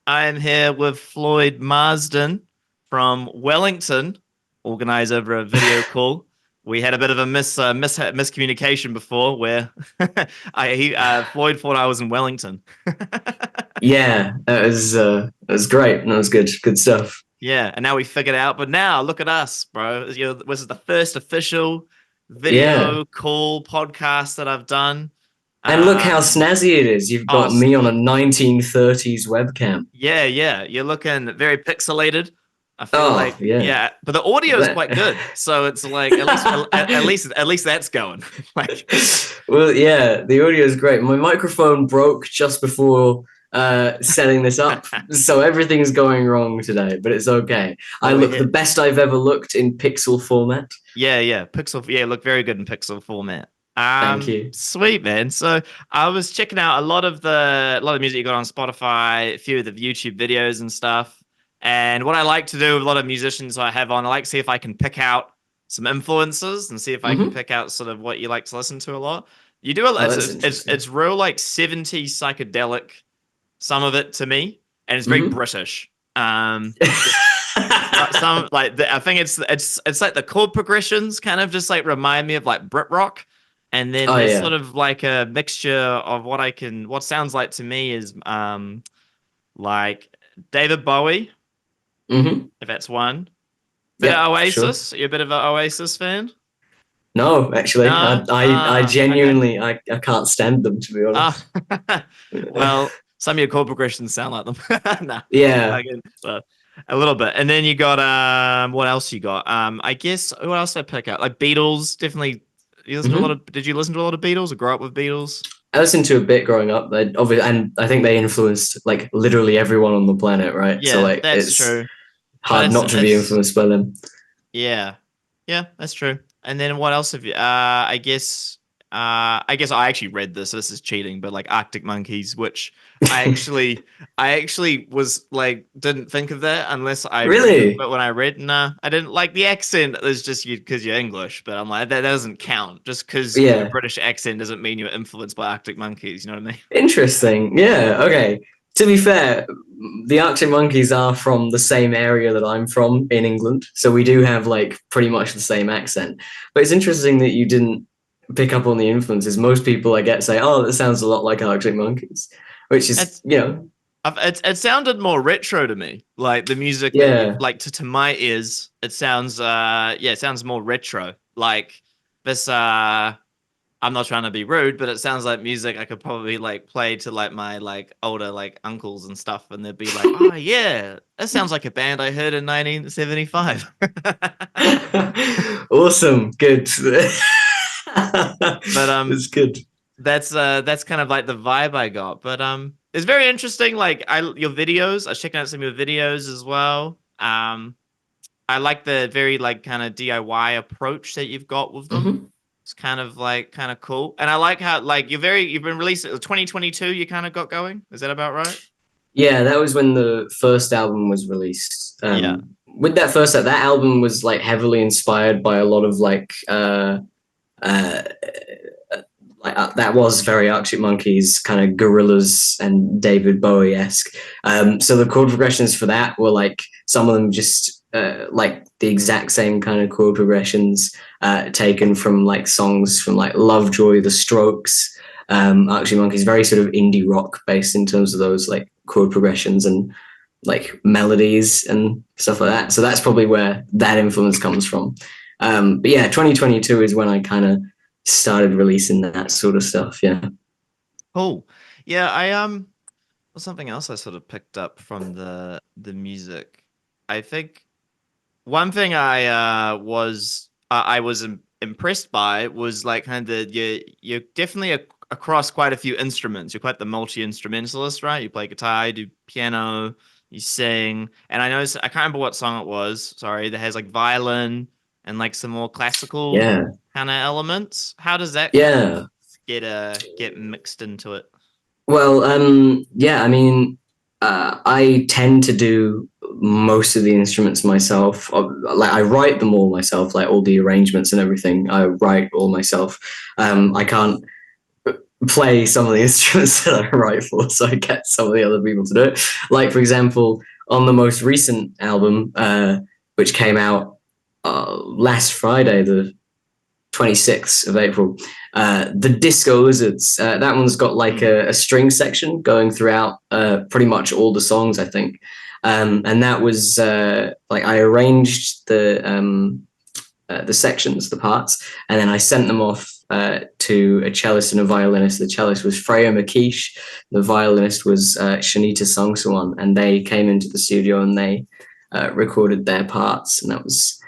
I am here with Floyd Marsden from Wellington, organized over a video call. We had a bit of a miscommunication before where Floyd thought I was in Wellington. Yeah, that was great. That was good stuff. Yeah, and now we figured it out. But now look at us, bro. This is the first official Yeah, video call podcast that I've done. and look how Um, snazzy it is. You've oh, got me on a 1930s webcam. yeah. You're looking very pixelated. I feel Oh like, yeah, yeah, but the audio is That- quite good. So it's like at least that's going. Like, well, yeah, the audio is great. My microphone broke just before setting this up, so everything's going wrong today. But it's okay. I well, we're look the here. best I've ever looked in pixel format. Yeah, look very good in pixel format. Thank you. Sweet man. So I was checking out a lot of music you got on Spotify, a few of the YouTube videos and stuff. And what I like to do with a lot of musicians I have on, I like to see if I can pick out some influences and see if I can Hmm. pick out sort of what you like to listen to a lot. You do a lot. Oh, that's interesting. It's real like 70s psychedelic, some of it to me, and it's very Hmm. British. Some I think it's like the chord progressions kind of just like remind me of like Brit rock, and then Oh there's yeah. sort of like a mixture of what sounds like to me is like David Bowie, Hmm. if that's one. Bit Yeah, of sure. Oasis. You're a bit of an Oasis fan? No, actually, I, No? I, I Okay. genuinely, I can't stand them, to be Ah, honest. well, some of your chord progressions sound like them. No, Yeah. I can, a little bit. And then you got what else you got? I guess what else did I pick out? Like Beatles, definitely. You listen to a lot Hmm. of? Did you listen to a lot of Beatles or grow up with Beatles? I listened to a bit growing up, and I think they influenced like literally everyone on the planet, right? So Yeah, like, that's it's true. But hard not to be it's influenced by them. yeah, yeah, that's true. And then what else have you? I guess I actually read this. So this is cheating, but like Arctic Monkeys, which I actually, I actually was like didn't think of that unless I read it. Really? But when I read, nah, I didn't like the accent. Is just you because you're English. But I'm like that doesn't count. Just because you have a Yeah. British accent doesn't mean you're influenced by Arctic Monkeys. You know what I mean? Interesting. Yeah. Okay. To be fair, the Arctic Monkeys are from the same area that I'm from in England, so we do have like pretty much the same accent. But it's interesting that you didn't pick up on the influences. Most people I get say, "Oh, that sounds a lot like Arctic Monkeys," which is, It's it sounded more retro to me. Like the music that you've yeah, like to my ears, it sounds it sounds more retro. Like this I'm not trying to be rude, but it sounds like music I could probably like play to like my like older like uncles and stuff, and they'd be like, "Oh yeah, that sounds like a band I heard in 1975." awesome, good. But That's good. that's kind of like the vibe I got. But it's very interesting. Like your videos, I was checking out some of your videos as well. I like the very like kind of DIY approach that you've got with them. Mhm. It's kind of like kind of cool. And I like how like you've been released 2022 you kind of got going. Is that about right? Yeah, that was when the first album was released. Yeah. With that album was like heavily inspired by a lot of uh, that was very Arctic Monkeys, kind of Gorillaz and David Bowie esque. So the chord progressions for that were like some of them just like the exact same kind of chord progressions taken from like songs from like Lovejoy, The Strokes, Arctic Monkeys, very sort of indie rock based in terms of those like chord progressions and like melodies and stuff like that. So that's probably where that influence comes from. But yeah, 2022 is when I kind of started releasing that sort of stuff. Yeah. Cool. Yeah, I something else I sort of picked up from the music. I think one thing I was impressed by was like kind of you're definitely across quite a few instruments. You're quite the multi instrumentalist, right? You play guitar, you do piano, you sing, and I noticed I can't remember what song it was. Sorry, that has like violin and like some more classical Yeah. kind of elements. How does that kind of Yeah. get mixed into it? Well, yeah, I mean, I tend to do most of the instruments myself. Like I write them all myself, like all the arrangements and everything. I write all myself. I can't. play some of the instruments that I write for, so I get some of the other people to do it. Like, for example, on the most recent album, which came out last Friday, the 26th of April, the Disco Lizards. That one's got like a string section going throughout pretty much all the songs, I think. And that was like I arranged the sections, the parts, and then I sent them off to a cellist and a violinist. The cellist was Freya McKeish, the violinist was Shanita Songsuwan, and they came into the studio and they recorded their parts, and that was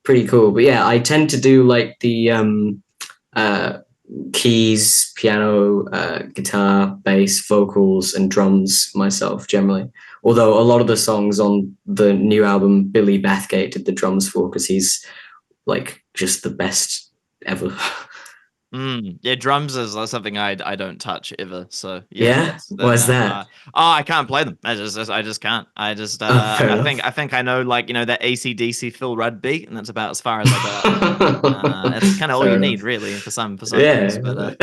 pretty cool. But yeah, I tend to do like the uh, keys, piano, guitar, bass, vocals, and drums myself generally. Although a lot of the songs on the new album, Billy Bathgate did the drums for, because he's like just the best ever. Yeah, drums is something I don't touch ever. So yeah, Yeah, that's why's that? I can't play them. I just can't. I just Oh, fair I enough. think I know like that AC/DC Phil Rudd beat, and that's about as far as I got. It's kind of all Fair you enough. need really for some things. Yeah. But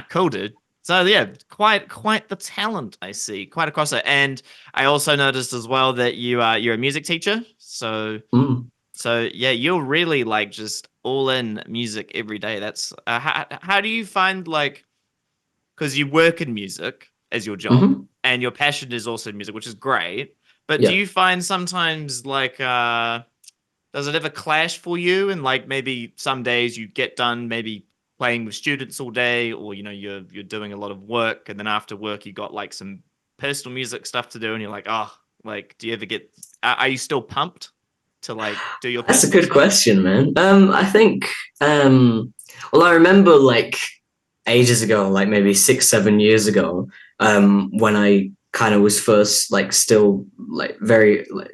cool, dude. So yeah, quite the talent I see, quite across it. And I also noticed as well that you're a music teacher. Mm. So yeah, you're really like just all in music every day. That's how do you find like, because you work in music as your job Hmm. and your passion is also music, which is great. But do Yeah. you find sometimes like does it ever clash for you? And like maybe some days you get done maybe playing with students all day, or you're doing a lot of work, and then after work you got like some personal music stuff to do, and you're like, oh, like do you ever get? Are you still pumped to like do your That's a personal good stuff? question, man. I think, well, I remember like ages ago, like maybe 6, 7 years ago, when I kind of was first like still like very like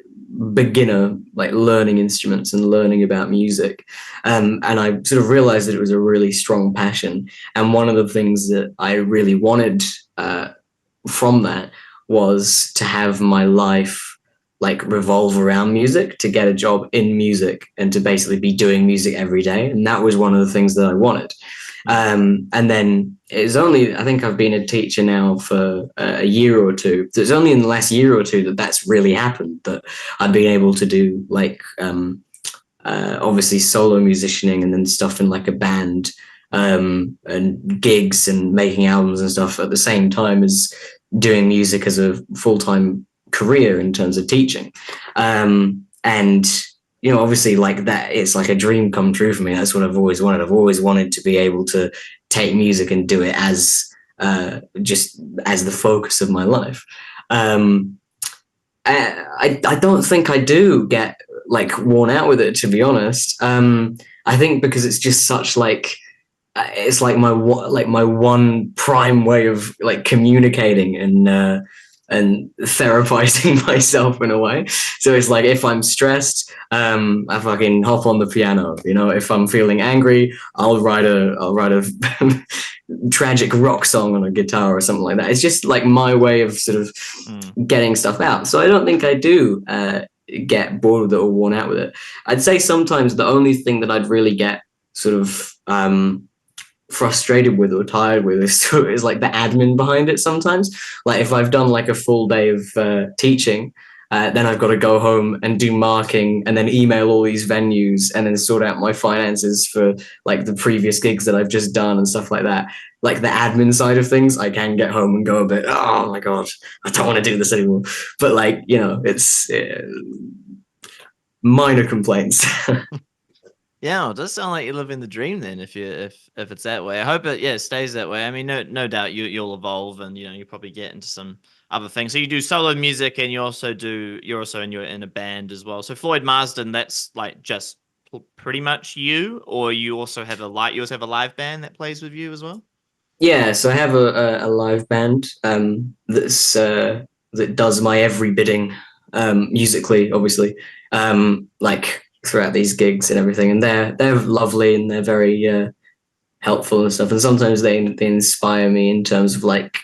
beginner, like learning instruments and learning about music. And I sort of realized that it was a really strong passion. And one of the things that I really wanted from that was to have my life like revolve around music, to get a job in music and to basically be doing music every day. And that was one of the things that I wanted. And then it's only, I think I've been a teacher now for a year or two. So it's only in the last year or two that that's really happened, that I've been able to do like, obviously solo musicianing and then stuff in like a band, and gigs and making albums and stuff at the same time as doing music as a full-time career in terms of teaching. And obviously like that, it's like a dream come true for me. That's what I've always wanted. I've always wanted to be able to take music and do it as just as the focus of my life. I don't think I do get like worn out with it, to be honest. I think because it's just such like it's like my one prime way of like communicating and therapizing myself in a way. So it's like if I'm stressed, I fucking hop on the piano. If I'm feeling angry, I'll write a tragic rock song on a guitar or something like that. It's just like my way of sort of Mm. getting stuff out. So I don't think I do get bored with it or worn out with it. I'd say sometimes the only thing that I'd really get sort of frustrated with or tired with is like the admin behind it sometimes. Like if I've done like a full day of teaching, then I've got to go home and do marking and then email all these venues and then sort out my finances for like the previous gigs that I've just done and stuff like that. Like the admin side of things, I can get home and go a bit, oh my God, I don't want to do this anymore. But like, it's minor complaints. Yeah, well, it does sound like you're living the dream then, if it's that way. I hope it stays that way. I mean, no doubt you'll evolve, and you probably get into some other things. So you do solo music, and you're also in a band as well. So Floyd Marsden, that's like just pretty much you, or you also have a live band that plays with you as well. Yeah, so I have a live band that does my every bidding musically, obviously, like throughout these gigs and everything, and they're lovely and they're very helpful and stuff. And sometimes they inspire me in terms of like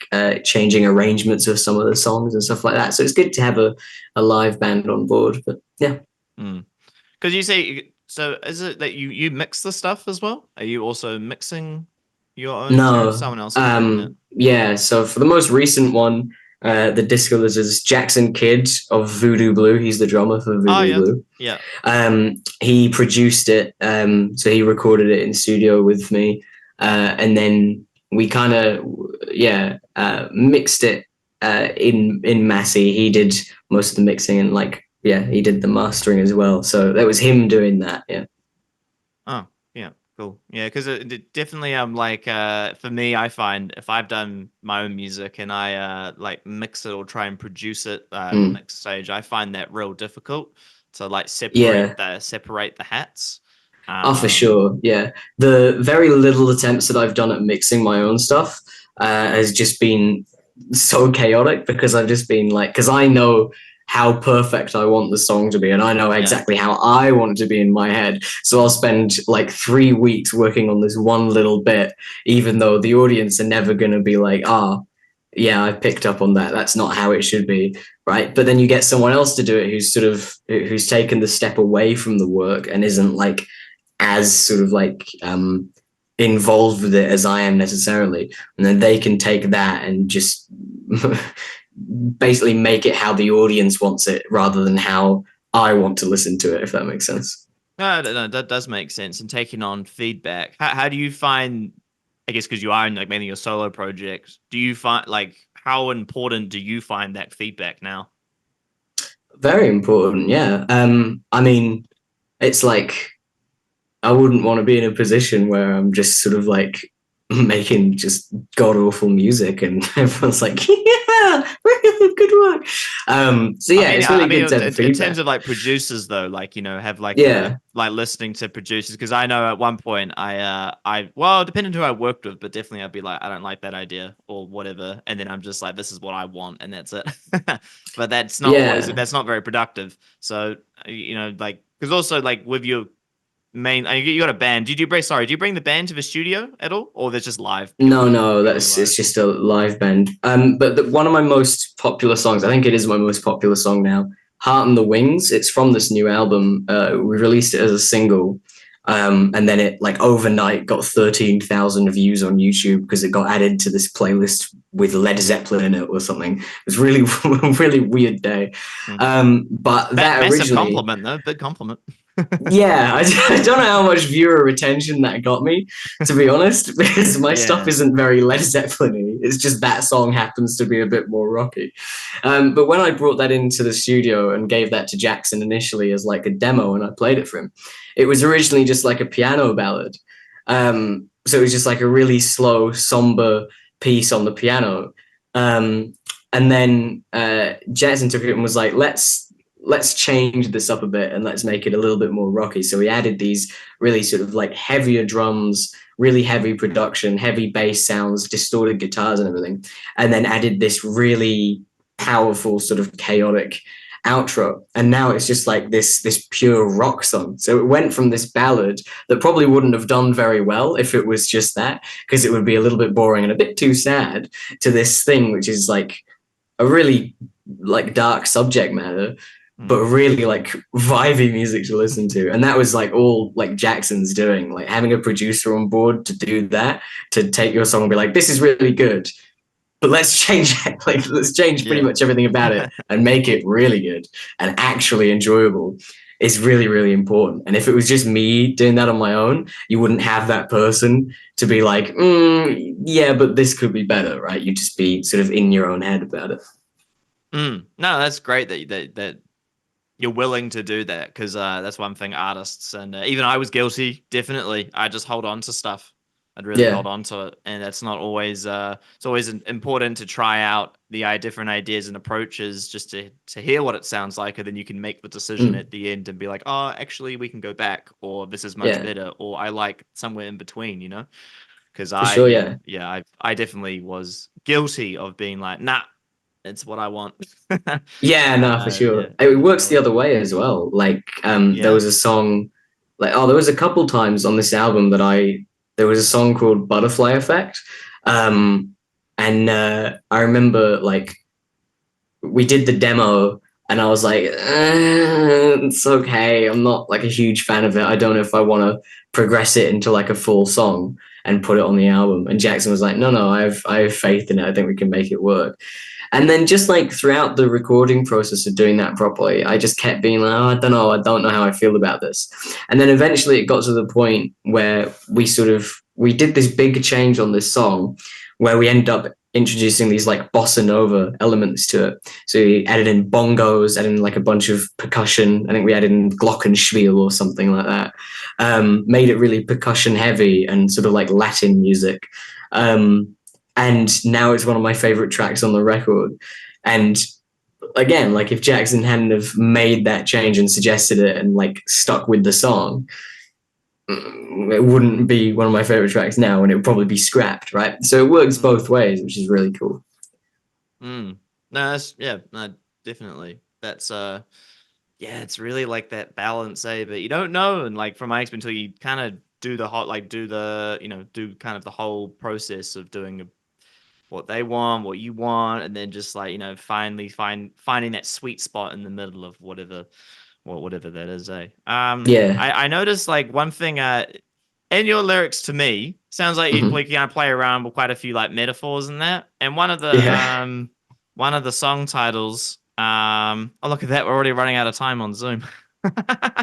changing arrangements of some of the songs and stuff like that. So it's good to have a live band on board. But yeah. Because you say so, is it that you mix the stuff as well? Are you also mixing? your own too? No. Someone else is doing it. Yeah. So for the most recent one, the disco lizards, Jackson Kidd of Voodoo Blue. He's the drummer for Oh Voodoo yeah, Blue. yeah. He produced it. So he recorded it in studio with me, and then we kind of mixed it in Massey. He did most of the mixing and he did the mastering as well. So that was him doing that. Yeah. Oh, yeah, cool. Yeah, because it definitely for me, I find if I've done my own music and I like mix it or try and produce it the Mm. mix stage, I find that real difficult to like Yeah. separate the hats. Oh, for Um, sure. Yeah. The very little attempts that I've done at mixing my own stuff has just been so chaotic because I've just been like, because I know how perfect I want the song to be and I know yeah, exactly how I want it to be in my head. So I'll spend like 3 weeks working on this one little bit, even though the audience are never going to be like, yeah, I picked up on that. That's not how it should be. Right. But then you get someone else to do it who's taken the step away from the work and isn't like, as sort of involved with it as I am necessarily, and then they can take that and just basically make it how the audience wants it rather than how I want to listen to it, if that makes sense. no, that does make sense. And taking on feedback, how do you find? I guess because you are in like mainly your solo projects, do you find like how important do you find that feedback now? Very important, yeah. I mean, it's like I wouldn't want to be in a position where I'm just sort of like making just god awful music and everyone's like, yeah, really good work. So yeah, it's I really mean, good to have in terms feedback. of like producers though, like have like Yeah. like listening to producers because I know at one point well, depending who I worked with, but definitely I'd be like, I don't like that idea or whatever, and then I'm just like, this is what I want, and that's it. But Yeah. that's not very productive. So like because also like with your you got a band. Do you bring the band to the studio at all, or there's just live No, no, purely that's it's live? just a live band. But one of my most popular songs, I think it is my most popular song now, "Heart and the Wings." It's from this new album. We released it as a single, and then it like overnight got 13,000 views on YouTube because it got added to this playlist with Led Zeppelin in it or something. It was really really weird day. Hmm. But that Massive originally, compliment though, big compliment. yeah, I don't know how much viewer retention that got me, to be honest, because my stuff Yeah. isn't very Led Zeppelin-y. It's just that song happens to be a bit more rocky. But when I brought that into the studio and gave that to Jackson initially as like a demo and I played it for him, it was originally just like a piano ballad. So it was just like a really slow, somber piece on the piano. And then Jackson took it and was like, let's change this up a bit and let's make it a little bit more rocky. So we added these really sort of like heavier drums, really heavy production, heavy bass sounds, distorted guitars and everything, and then added this really powerful sort of chaotic outro. And now it's just like this pure rock song. So it went from this ballad that probably wouldn't have done very well if it was just that, because it would be a little bit boring and a bit too sad, to this thing which is like a really like dark subject matter, Hmm. but really like vibey music to listen to. And that was like all like Jackson's doing, like having a producer on board to do that, to take your song and be like, this is really good, but let's change it. Like, let's change pretty Yeah. much everything about it and make it really good and actually enjoyable is really, really important. And if it was just me doing that on my own, you wouldn't have that person to be like, yeah, but this could be better, right? You'd just be sort of in your own head about it. No, that's great that you're willing to do that because that's one thing artists and even I was guilty. Definitely, I just hold on to stuff. I'd really Yeah. hold on to it, and that's not always. It's always important to try out the different ideas and approaches just to hear what it sounds like, and then you can make the decision Mm, at the end and be like, oh, actually, we can go back, or this is much yeah, better, or I like somewhere in between. Because for sure. Yeah. I definitely was guilty of being like, nah, it's what I want. Yeah, no, for sure. Yeah, It works the definitely. other way as well. Like, there Yeah. was a song, there was a couple times on this album that there was a song called Butterfly Effect. Um, and I remember like we did the demo and I was like, it's okay. I'm not like a huge fan of it. I don't know if I want to progress it into like a full song. and put it on the album. And Jackson was like, no, I have faith in it. I think we can make it work. And then just like throughout the recording process of doing that properly, I just kept being like, oh, I don't know how I feel about this. And then eventually it got to the point where we did this big change on this song where we ended up introducing these like bossa nova elements to it. So we added in bongos, added in like a bunch of percussion. I think we added in glockenspiel or something like that. Made it really percussion heavy and sort of like Latin music. And now it's one of my favorite tracks on the record. And again, like if Jackson hadn't have made that change and suggested it and like stuck with the song, it wouldn't be one of my favorite tracks now, and it would probably be scrapped, right? So it works both ways, which is really cool. No, definitely. That's it's really like that balance, but you don't know, and like from my experience, until you kind of do the whole, like do kind of the whole process of doing what they want, what you want, and then just like finally finding that sweet spot in the middle of whatever that is, I noticed like one thing in your lyrics to me sounds like you kind of play around with quite a few like metaphors in that, and one of the song titles, oh look at that, we're already running out of time on Zoom.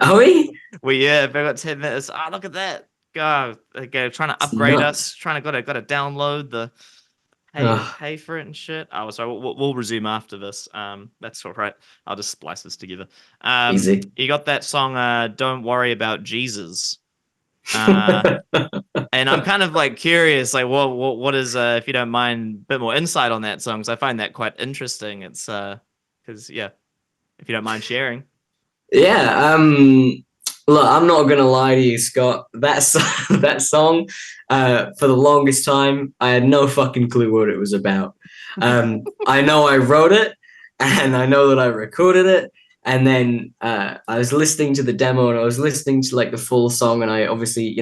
Are we? We've got 10 minutes. Look at that. God, trying to upgrade us, gotta download the pay for it and shit. Oh, sorry. We'll resume after this. That's all right. I'll just splice this together. Easy. You got that song, "Don't Worry About Jesus," and I'm kind of like curious, like what is, if you don't mind, a bit more insight on that song, because I find that quite interesting. It's because if you don't mind sharing. Yeah. Look, I'm not gonna lie to you, Scott. That song, for the longest time, I had no fucking clue what it was about. I know I wrote it, and I know that I recorded it, and then I was listening to the demo, and I was listening to like the full song, and I obviously,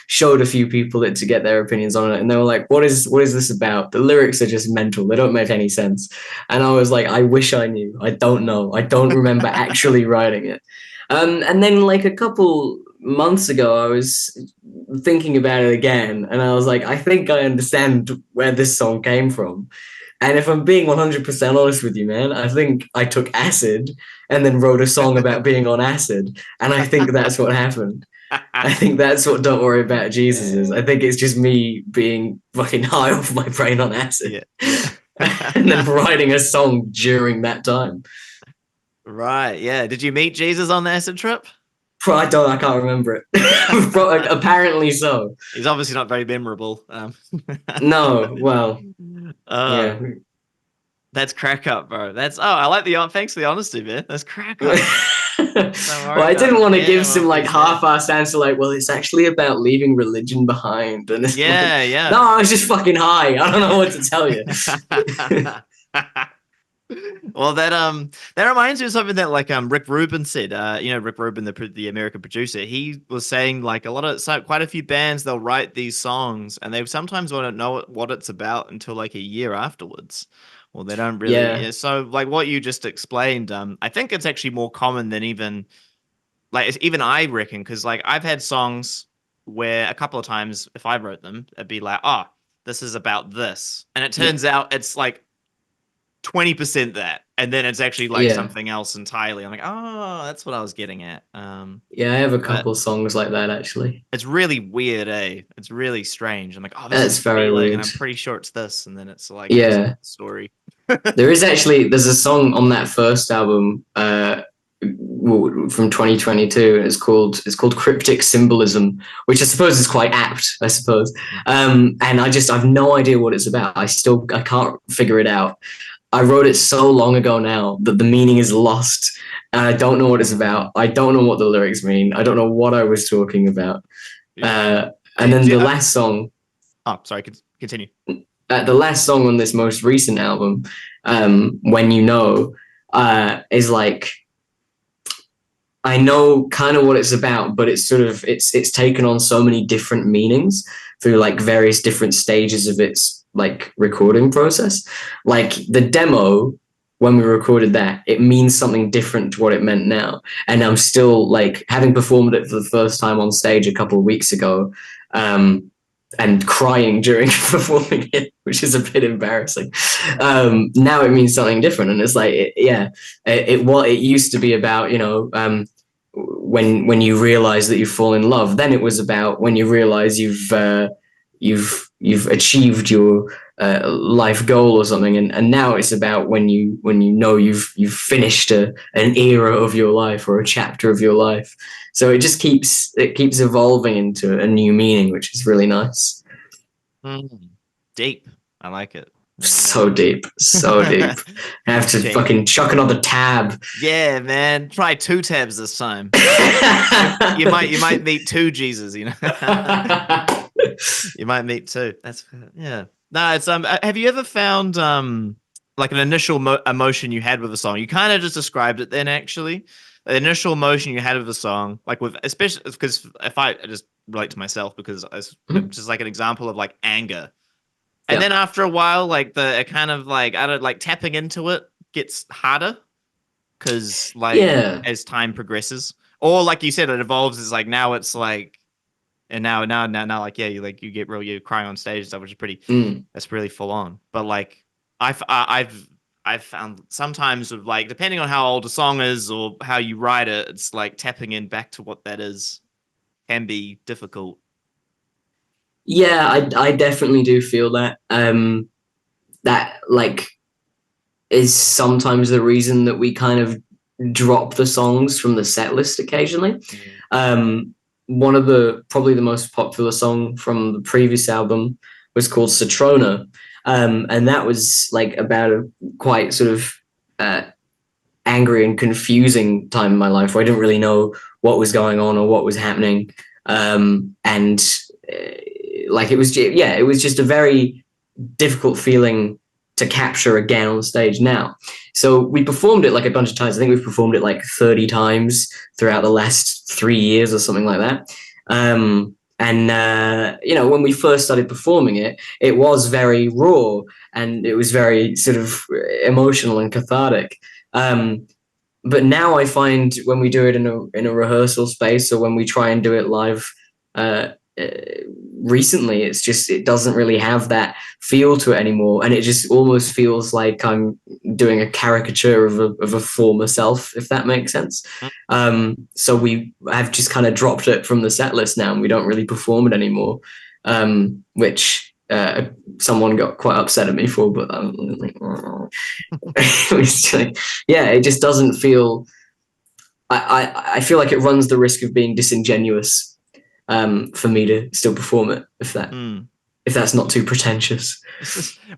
showed a few people it to get their opinions on it, and they were like, "What is this about? The lyrics are just mental. They don't make any sense." And I was like, "I wish I knew. I don't know. I don't remember actually writing it." And then like a couple months ago, I was thinking about it again, and I was like, I think I understand where this song came from. And if I'm being 100% honest with you, man, I think I took acid and then wrote a song about being on acid. And I think that's what happened. I think that's what Don't Worry About Jesus is. I think it's just me being fucking high off my brain on acid. Yeah. And then writing a song during that time. Right, yeah. Did you meet Jesus on the acid trip? I can't remember it. Apparently so. He's obviously not very memorable. No, well, yeah. That's crack up, bro. I like thanks for the honesty, man. That's crack up. Well, I didn't want to give some like half-assed answer, like, well, it's actually about leaving religion behind. And it's yeah. No, I was just fucking high. I don't know what to tell you. Well, that reminds me of something that like Rick Rubin said. Rick Rubin, the American producer, he was saying like quite a few bands, they'll write these songs and they sometimes won't know what it's about until like a year afterwards. Well, they don't really. Yeah. So like what you just explained, I think it's actually more common than even I reckon, because like I've had songs where a couple of times if I wrote them, it'd be like, oh, this is about this, and it turns out it's like 20% that, and then it's actually like something else entirely. I'm like, oh, that's what I was getting at. I have a couple songs like that actually. It's really weird, It's really strange. I'm like, oh, that's very weird, and I'm pretty sure it's this, and then it's like story. There's a song on that first album from 2022, and it's called Cryptic Symbolism, which I suppose is quite apt, I suppose. And I've no idea what it's about. I can't figure it out. I wrote it so long ago now that the meaning is lost, and I don't know what it's about. I don't know what the lyrics mean. I don't know what I was talking about. And then the last song. Oh, sorry. Continue. The last song on this most recent album, When You Know, is like, I know kind of what it's about, but it's sort of it's taken on so many different meanings through like various different stages of its like recording process. Like the demo, when we recorded that, it means something different to what it meant now. And I'm still like, having performed it for the first time on stage a couple of weeks ago, and crying during performing it, which is a bit embarrassing. Now it means something different, and it's like, it used to be about, when you realize that you fall in love. Then it was about when you realize you've achieved your life goal or something, and now it's about when you know you've finished an era of your life or a chapter of your life. So it keeps evolving into a new meaning, which is really nice. Deep. I like it. So deep, so deep. I have to fucking chuck another tab. Yeah, man. Try 2 tabs this time. you might meet 2 Jesus, you might meet 2. That's yeah. No, it's have you ever found like an initial emotion you had with a song? You kind of just described it then, actually. The initial emotion you had with a song, like with, especially because if I just relate to myself, because it's just like an example of like anger. And then after a while, like it kind of like, I don't like, tapping into it gets harder because like as time progresses, or like you said, it evolves. Is like now it's like, and now like you get real, you crying on stage and stuff, which is pretty. That's really full on. But like I've found sometimes with like, depending on how old a song is or how you write it, it's like tapping in back to what that is can be difficult. Yeah, I definitely do feel that. That like is sometimes the reason that we kind of drop the songs from the set list occasionally. One of probably the most popular song from the previous album was called Citrona. And that was like about a quite sort of angry and confusing time in my life where I didn't really know what was going on or what was happening. And like it was just a very difficult feeling to capture again on stage now. So we performed it like a bunch of times. I think we've performed it like 30 times throughout the last 3 years or something like that. When we first started performing it, it was very raw and it was very sort of emotional and cathartic. But now I find when we do it in a rehearsal space or when we try and do it live, recently, it doesn't really have that feel to it anymore, and it just almost feels like I'm doing a caricature of a former self, if that makes sense. So we have just kind of dropped it from the set list now, and we don't really perform it anymore, which someone got quite upset at me for, but I'm like, it just doesn't feel. I feel like it runs the risk of being disingenuous for me to still perform it, if that's not too pretentious.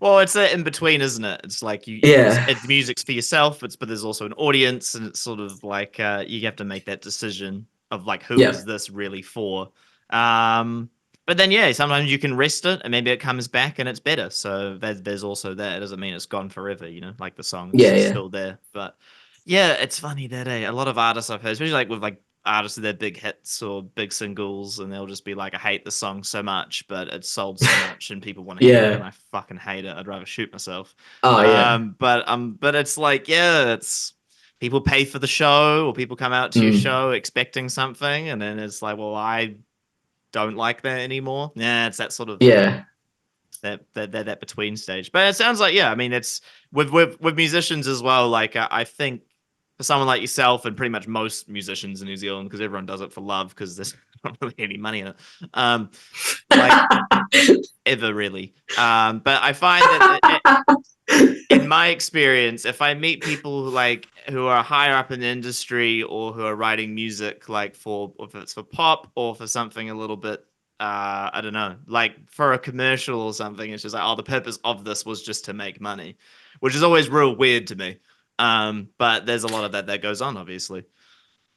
Well, it's in between, isn't it? It's like it's music's for yourself, but there's also an audience, and it's sort of like you have to make that decision of like, who is this really for? But then sometimes you can rest it, and maybe it comes back and it's better. So there's also that. It doesn't mean it's gone forever, like the song's still there. But yeah, it's funny that a lot of artists I've heard, especially like with like artists with their big hits or big singles, and they'll just be like, I hate the song so much, but it's sold so much and people want to hear it, and I fucking hate it. I'd rather shoot myself. But it's like, it's people pay for the show, or people come out to your show expecting something, and then it's like, well, I don't like that anymore. Yeah, it's that sort of that between stage. But it sounds like I mean, it's with musicians as well. Like I think for someone like yourself and pretty much most musicians in New Zealand, because everyone does it for love, because there's not really any money in it, like ever really. But I find that in my experience, if I meet people who are higher up in the industry or who are writing music, like if it's for pop or for something a little bit, I don't know, like for a commercial or something, it's just like, the purpose of this was just to make money, which is always real weird to me. But there's a lot of that goes on, obviously.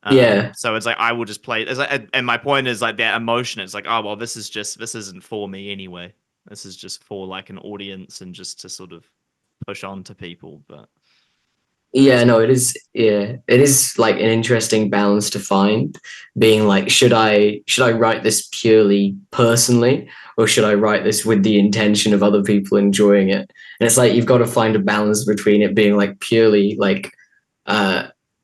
So it's like, I will just play. It's like, and my point is like that emotion. It's like, this isn't for me anyway. This is just for like an audience and just to sort of push on to people. But it is. Yeah, it is like an interesting balance to find. Being like, should I write this purely personally, or should I write this with the intention of other people enjoying it? And it's like, you've got to find a balance between it being like purely like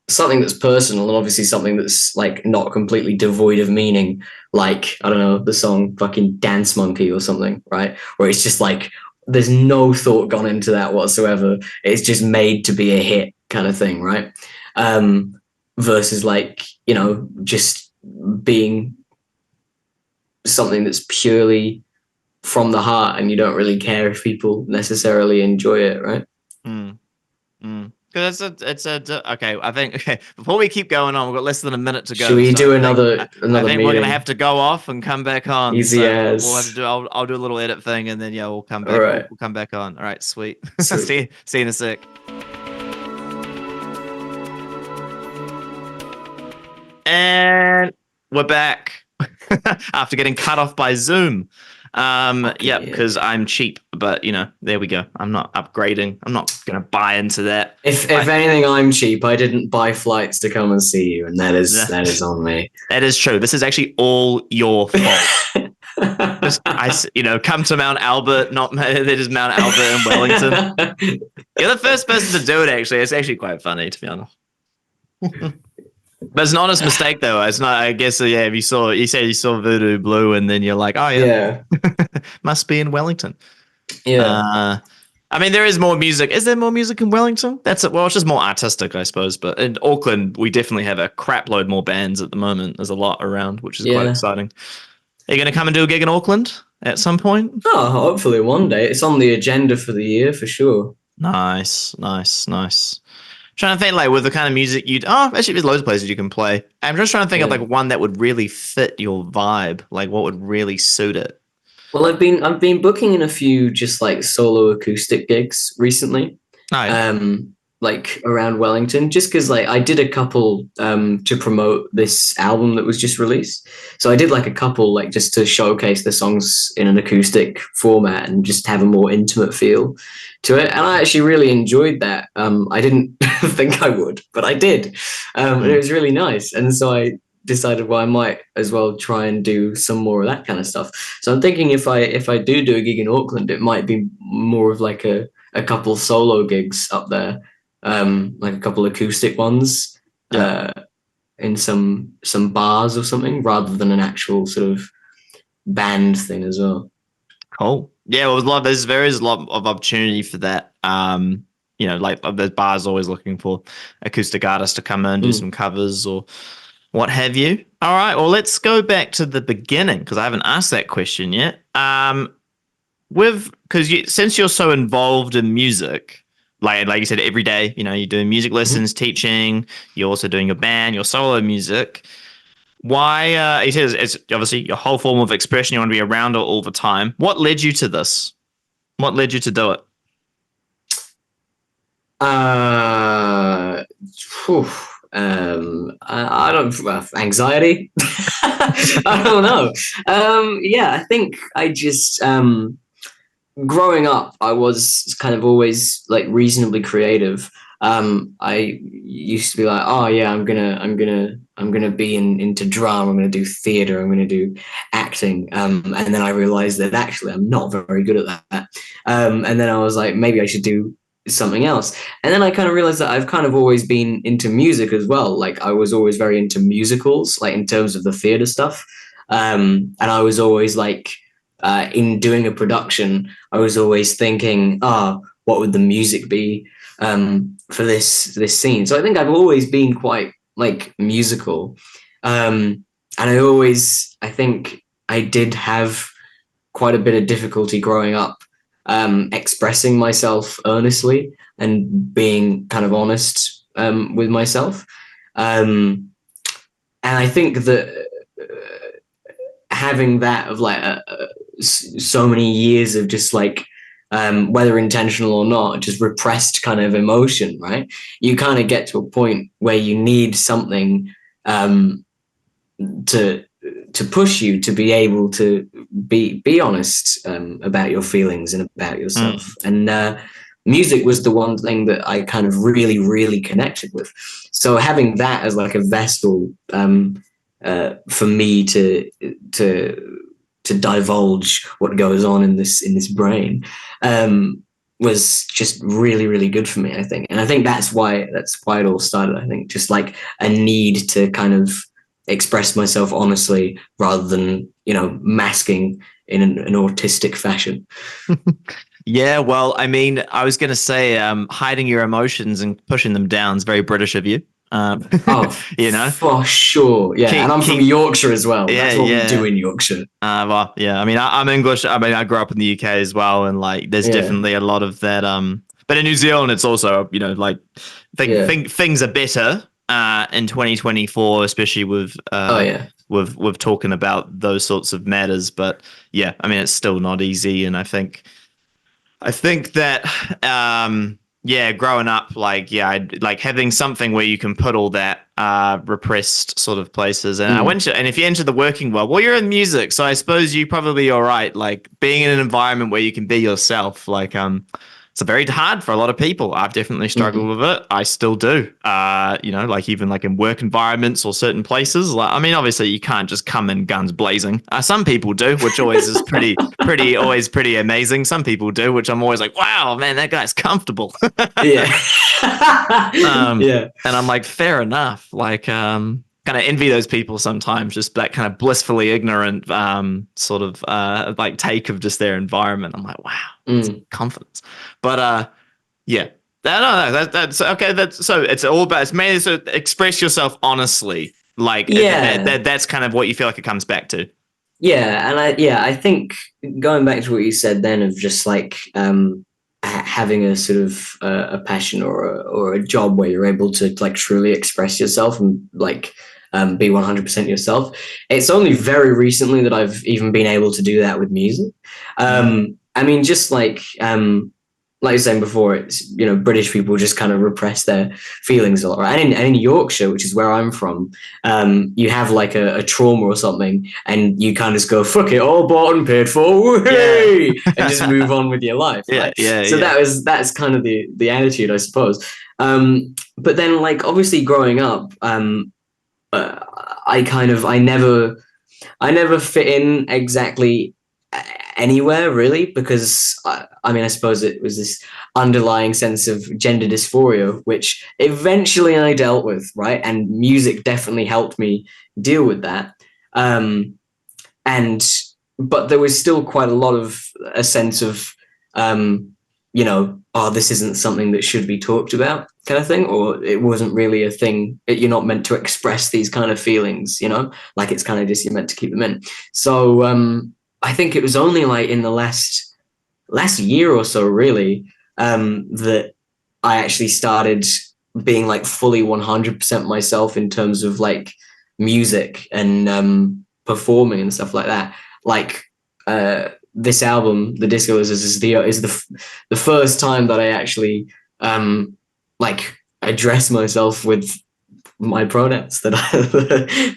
something that's personal and obviously something that's like not completely devoid of meaning, like I don't know, the song fucking Dance Monkey or something, right? Where it's just like there's no thought gone into that whatsoever. It's just made to be a hit kind of thing, right? Versus like, you know, just being something that's purely from the heart and you don't really care if people necessarily enjoy it, right? Mm, mm. Because okay. I think okay. Before we keep going on, we've got less than a minute to Should go. we So do I, another I think we're gonna meeting? have to go off and come back on. Easy So we'll have to as. do. I'll do a little edit thing, and then yeah, we'll come All back. right. We'll come back on. All right, sweet. Sweet. See you in a sec. And we're back after getting cut off by Zoom. Yeah, Okay, because I'm cheap, but you know, there we go. I'm not upgrading. I'm not gonna buy into that. If anything, I'm cheap. I didn't buy flights to come and see you, and that is on me. That is true. This is actually all your fault. Just you know, come to Mount Albert, not that is Mount Albert in Wellington. You're the first person to do it. Actually, it's actually quite funny to be honest. But it's an honest mistake, though. It's not. I guess. Yeah. If you said you saw Voodoo Blue, and then you're like, oh yeah, Yeah, must be in Wellington. yeah, I mean, there is more music. Is there more music in Wellington? That's it. Well, it's just more artistic, I suppose. But in Auckland, we definitely have a crap load more bands at the moment. There's a lot around, which is quite yeah. exciting. Are you going to come and do a gig in Auckland at some point? Oh, hopefully one day. It's on the agenda for the year for sure. Nice, nice, nice. Trying to think like with the kind of music you'd actually there's loads of places you can play. I'm just trying to think of Yeah. like one that would really fit your vibe, like what would really suit it. Well, I've been booking in a few just like solo acoustic gigs recently. Oh, yeah. Like around Wellington, just because like I did a couple to promote this album that was just released. So I did like a couple like just to showcase the songs in an acoustic format and just have a more intimate feel to it. And I actually really enjoyed that. I didn't think I would, but I did. And it was really nice. And so I decided, well, I might as well try and do some more of that kind of stuff. So I'm thinking if I do a gig in Auckland, it might be more of like a couple solo gigs up there, like a couple acoustic ones, Yeah. in some bars or something, rather than an actual sort of band thing as well. Cool. Yeah, well, there is a lot of opportunity for that. You know, like the bar's always looking for acoustic artists to come in and do some covers or what have you. All right, well, let's go back to the beginning because I haven't asked that question yet. Since you're so involved in music, like you said, every day, you know, you're doing music lessons, teaching, you're also doing your band, your solo music. Why? He says it's obviously your whole form of expression. You want to be around it all the time. What led you to this? What led you to do it? Phew, I don't anxiety. I don't know. Yeah, I think I just growing up, I was kind of always like reasonably creative. I used to be like, oh yeah, I'm gonna be into drama. I'm gonna do theater. I'm gonna do acting. And then I realized that actually I'm not very good at that. And then I was like, maybe I should do something else. And then I kind of realized that I've kind of always been into music as well. Like I was always very into musicals, like in terms of the theater stuff. And I was always like, in doing a production, I was always thinking, what would the music be for this scene? So I think I've always been quite like musical, and I think I did have quite a bit of difficulty growing up expressing myself earnestly and being kind of honest with myself. And I think that having that of like so many years of just like whether intentional or not, just repressed kind of emotion, right? You kind of get to a point where you need something to push you to be able to be honest about your feelings and about yourself. And music was the one thing that I kind of really connected with. So having that as like a vessel for me to divulge what goes on in this brain was just really, really good for me, I think. And I think that's why it all started. I think just like a need to kind of express myself honestly rather than, masking in an autistic fashion. Yeah, well, I mean, I was gonna say, hiding your emotions and pushing them down is very British of you. Um, Oh, you know, for sure. Yeah. And keep I'm from keep Yorkshire as well. yeah, That's what we do yeah. in Yorkshire. Well, yeah. I mean, I'm English. I mean, I grew up in the UK as well, and like, there's Yeah. definitely a lot of that. But in New Zealand, it's also, like, Yeah. things are better. In 2024, especially Oh, yeah. with talking about those sorts of matters. But yeah, I mean, it's still not easy, and I think that yeah, growing up, like, yeah, like having something where you can put all that repressed sort of places. And I Mm. went to, and if you enter the working world, well, you're in music, so I suppose you probably all right. Like being in an environment where you can be yourself, like it's very hard for a lot of people. I've definitely struggled Mm. with it. I still do. Like even like in work environments or certain places. Like, I mean, obviously you can't just come in guns blazing. Some people do, which always is always pretty amazing. Some people do, which I'm always like, wow, man, that guy's comfortable. Yeah. um, Yeah. and I'm like, fair enough. Like, kind of envy those people sometimes, just that kind of blissfully ignorant, sort of, like take of just their environment. I'm like, wow, it's Mm. confidence. But, yeah. No, that's okay. That's so it's all about, it's mainly so express yourself honestly. Like Yeah. that's kind of what you feel like it comes back to. Yeah, and I think going back to what you said then of just like having a sort of a passion or a job where you're able to like truly express yourself and like be 100% yourself. It's only very recently that I've even been able to do that with music. Mm. I mean, just like I was saying before, it's British people just kind of repress their feelings a lot, right? And in Yorkshire, which is where I'm from, you have like a trauma or something, and you kind of just go fuck it, all bought and paid for, Yeah. whey! And just move on with your life, Yeah, right? yeah, So yeah. that's kind of the attitude, I suppose. But then, like obviously, growing up, I never fit in exactly anywhere really because I mean I suppose it was this underlying sense of gender dysphoria which eventually I dealt with, right? And music definitely helped me deal with that. um and but there was still quite a lot of a sense of oh, this isn't something that should be talked about kind of thing, or it wasn't really a thing. You're not meant to express these kind of feelings, like it's kind of just you're meant to keep them in. So I think it was only like in the last year or so really that I actually started being like fully 100% myself in terms of like music and performing and stuff like that. Like this album, The Disco is the first time that I actually like address myself with my pronouns that I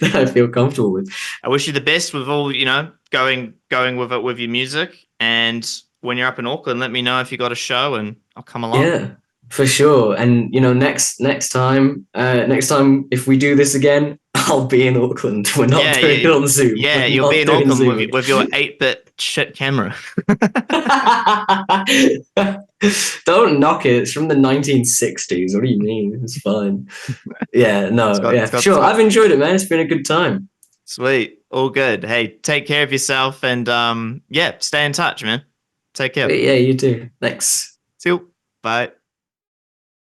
that I feel comfortable with. I wish you the best with all, going with it with your music. And when you're up in Auckland, let me know if you got a show and I'll come along. Yeah, for sure. And next time if we do this again, I'll be in Auckland. We're not Yeah, doing it on Zoom. yeah, We're you'll be not in doing Auckland Zoom with your 8-bit shit camera. Don't knock it. It's from the 1960s. What do you mean? It's fine. Yeah, It's no, got, yeah, it's for got, it's sure. got I've enjoyed it, man. It's been a good time. sweet, all good. Hey, take care of yourself and yeah, stay in touch, man. Take care. Yeah, you too. Thanks. See you. Bye.